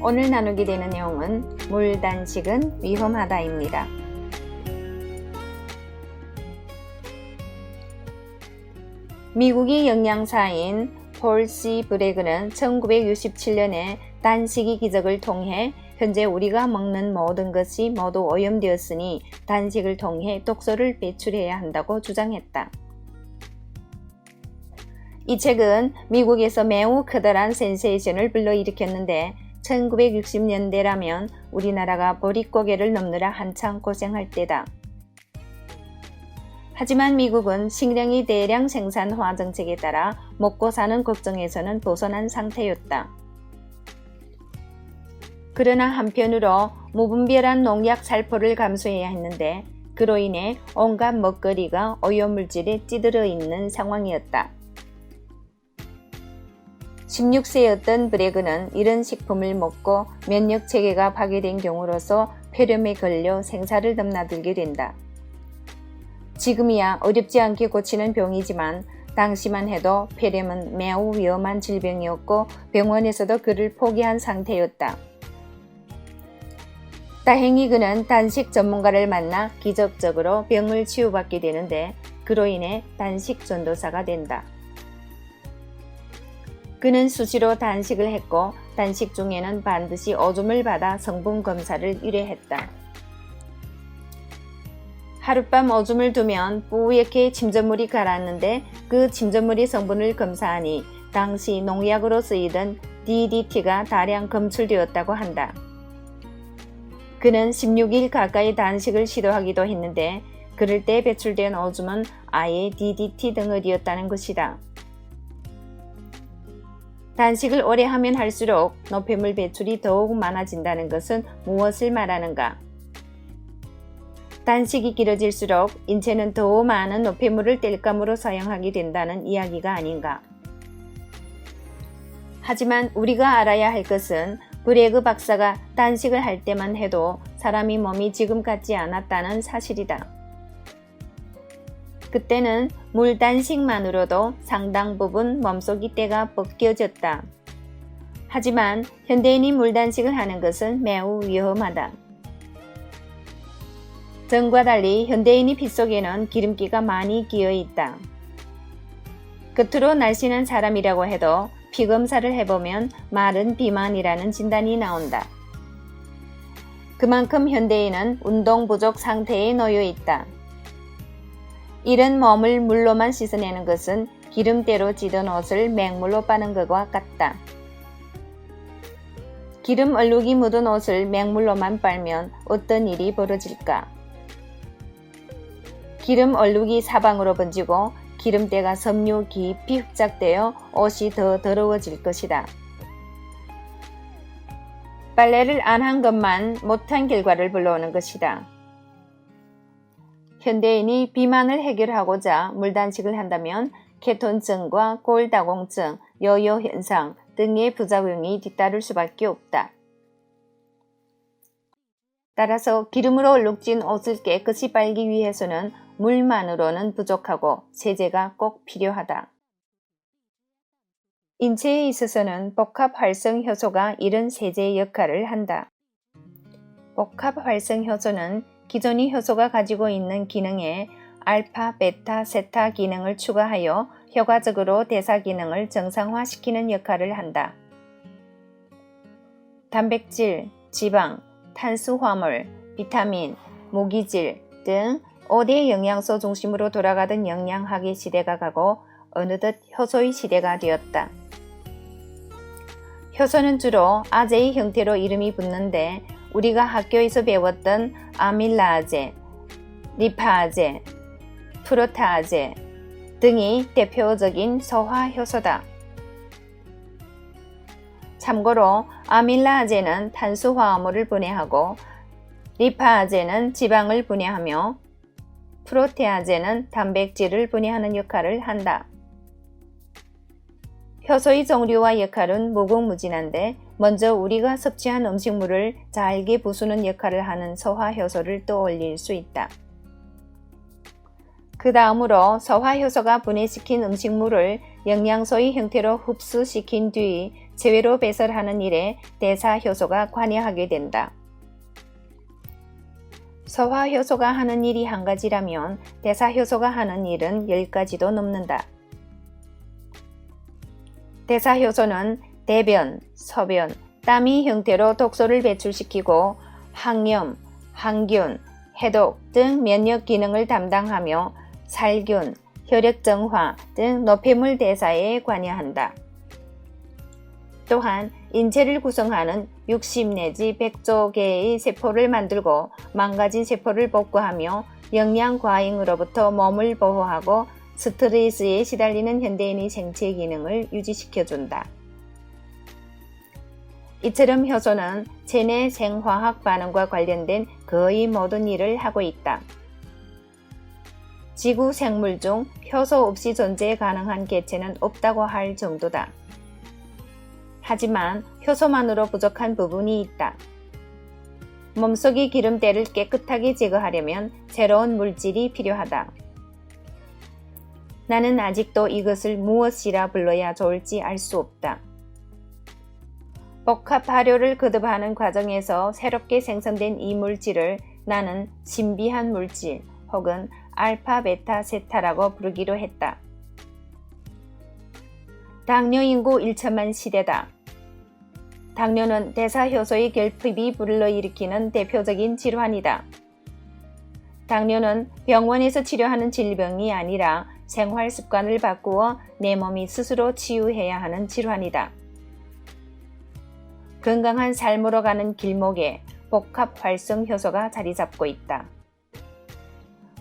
오늘 나누게 되는 내용은 물 단식은 위험하다입니다. 미국의 영양사인 폴 C. 브래그는 1967년에 단식의 기적을 통해 현재 우리가 먹는 모든 것이 모두 오염되었으니 단식을 통해 독소를 배출해야 한다고 주장했다. 이 책은 미국에서 매우 커다란 센세이션을 불러일으켰는데 1960년대라면 우리나라가 보릿고개를 넘느라 한창 고생할 때다. 하지만 미국은 식량의 대량 생산화 정책에 따라 먹고 사는 걱정에서는 벗어난 상태였다. 그러나 한편으로 무분별한 농약 살포를 감수해야 했는데 그로 인해 온갖 먹거리가 오염물질에 찌들어 있는 상황이었다. 16세였던 브래그는 이런 식품을 먹고 면역체계가 파괴된 경우로서 폐렴에 걸려 생사를 넘나들게 된다. 지금이야 어렵지 않게 고치는 병이지만 당시만 해도 폐렴은 매우 위험한 질병이었고 병원에서도 그를 포기한 상태였다. 다행히 그는 단식 전문가를 만나 기적적으로 병을 치유받게 되는데 그로 인해 단식 전도사가 된다. 그는 수시로 단식을 했고 단식 중에는 반드시 오줌을 받아 성분 검사를 의뢰했다. 하룻밤 오줌을 두면 뿌옇게 침전물이 가라앉는데 그 침전물의 성분을 검사하니 당시 농약으로 쓰이던 DDT가 다량 검출되었다고 한다. 그는 16일 가까이 단식을 시도하기도 했는데 그럴 때 배출된 오줌은 아예 DDT 덩어리였다는 것이다. 단식을 오래 하면 할수록 노폐물 배출이 더욱 많아진다는 것은 무엇을 말하는가? 단식이 길어질수록 인체는 더 많은 노폐물을 땔감으로 사용하게 된다는 이야기가 아닌가? 하지만 우리가 알아야 할 것은 브래그 박사가 단식을 할 때만 해도 사람의 몸이 지금 같지 않았다는 사실이다. 그때는 물 단식만으로도 상당 부분 몸속의 때가 벗겨졌다. 하지만 현대인이 물 단식을 하는 것은 매우 위험하다. 전과 달리 현대인의 피 속에는 기름기가 많이 끼어 있다. 겉으로 날씬한 사람이라고 해도 피 검사를 해보면 마른 비만이라는 진단이 나온다. 그만큼 현대인은 운동 부족 상태에 놓여 있다. 이런 몸을 물로만 씻어내는 것은 기름때로 찌든 옷을 맹물로 빠는 것과 같다. 기름 얼룩이 묻은 옷을 맹물로만 빨면 어떤 일이 벌어질까? 기름 얼룩이 사방으로 번지고 기름때가 섬유 깊이 흡착되어 옷이 더 더러워질 것이다. 빨래를 안 한 것만 못한 결과를 불러오는 것이다. 현대인이 비만을 해결하고자 물단식을 한다면 케톤증과 골다공증, 요요 현상 등의 부작용이 뒤따를 수밖에 없다. 따라서 기름으로 얼룩진 옷을 깨끗이 빨기 위해서는 물만으로는 부족하고 세제가 꼭 필요하다. 인체에 있어서는 복합활성효소가 이런 세제의 역할을 한다. 복합활성효소는 기존의 효소가 가지고 있는 기능에 알파, 베타, 세타 기능을 추가하여 효과적으로 대사 기능을 정상화시키는 역할을 한다. 단백질, 지방, 탄수화물, 비타민, 무기질 등 5대 영양소 중심으로 돌아가던 영양학의 시대가 가고 어느덧 효소의 시대가 되었다. 효소는 주로 아제의 형태로 이름이 붙는데 우리가 학교에서 배웠던 아밀라아제, 리파아제, 프로타아제 등이 대표적인 소화효소다. 참고로 아밀라아제는 탄수화물을 분해하고 리파아제는 지방을 분해하며 프로테아제는 단백질을 분해하는 역할을 한다. 효소의 종류와 역할은 무궁무진한데 먼저 우리가 섭취한 음식물을 잘게 부수는 역할을 하는 소화효소를 떠올릴 수 있다. 그 다음으로 소화효소가 분해시킨 음식물을 영양소의 형태로 흡수시킨 뒤 제외로 배설하는 일에 대사효소가 관여하게 된다. 소화효소가 하는 일이 한 가지라면 대사효소가 하는 일은 10가지도 넘는다. 대사효소는 대변, 소변, 땀이 형태로 독소를 배출시키고 항염, 항균, 해독 등 면역 기능을 담당하며 살균, 혈액 정화 등 노폐물 대사에 관여한다. 또한 인체를 구성하는 60 내지 100조 개의 세포를 만들고 망가진 세포를 복구하며 영양 과잉으로부터 몸을 보호하고 스트레스에 시달리는 현대인의 생체 기능을 유지시켜준다. 이처럼 효소는 체내 생화학 반응과 관련된 거의 모든 일을 하고 있다. 지구 생물 중 효소 없이 존재 가능한 개체는 없다고 할 정도다. 하지만 효소만으로 부족한 부분이 있다. 몸속의 기름때를 깨끗하게 제거하려면 새로운 물질이 필요하다. 나는 아직도 이것을 무엇이라 불러야 좋을지 알 수 없다. 복합 발효를 거듭하는 과정에서 새롭게 생성된 이 물질을 나는 신비한 물질 혹은 알파, 베타, 세타라고 부르기로 했다. 당뇨 인구 1천만 시대다. 당뇨는 대사효소의 결핍이 불러일으키는 대표적인 질환이다. 당뇨는 병원에서 치료하는 질병이 아니라 생활 습관을 바꾸어 내 몸이 스스로 치유해야 하는 질환이다. 건강한 삶으로 가는 길목에 복합 활성 효소가 자리 잡고 있다.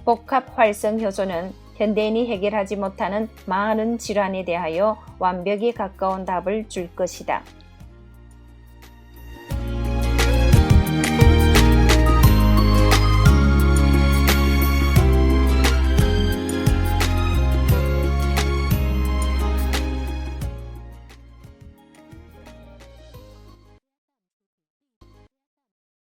복합 활성 효소는 현대인이 해결하지 못하는 많은 질환에 대하여 완벽에 가까운 답을 줄 것이다.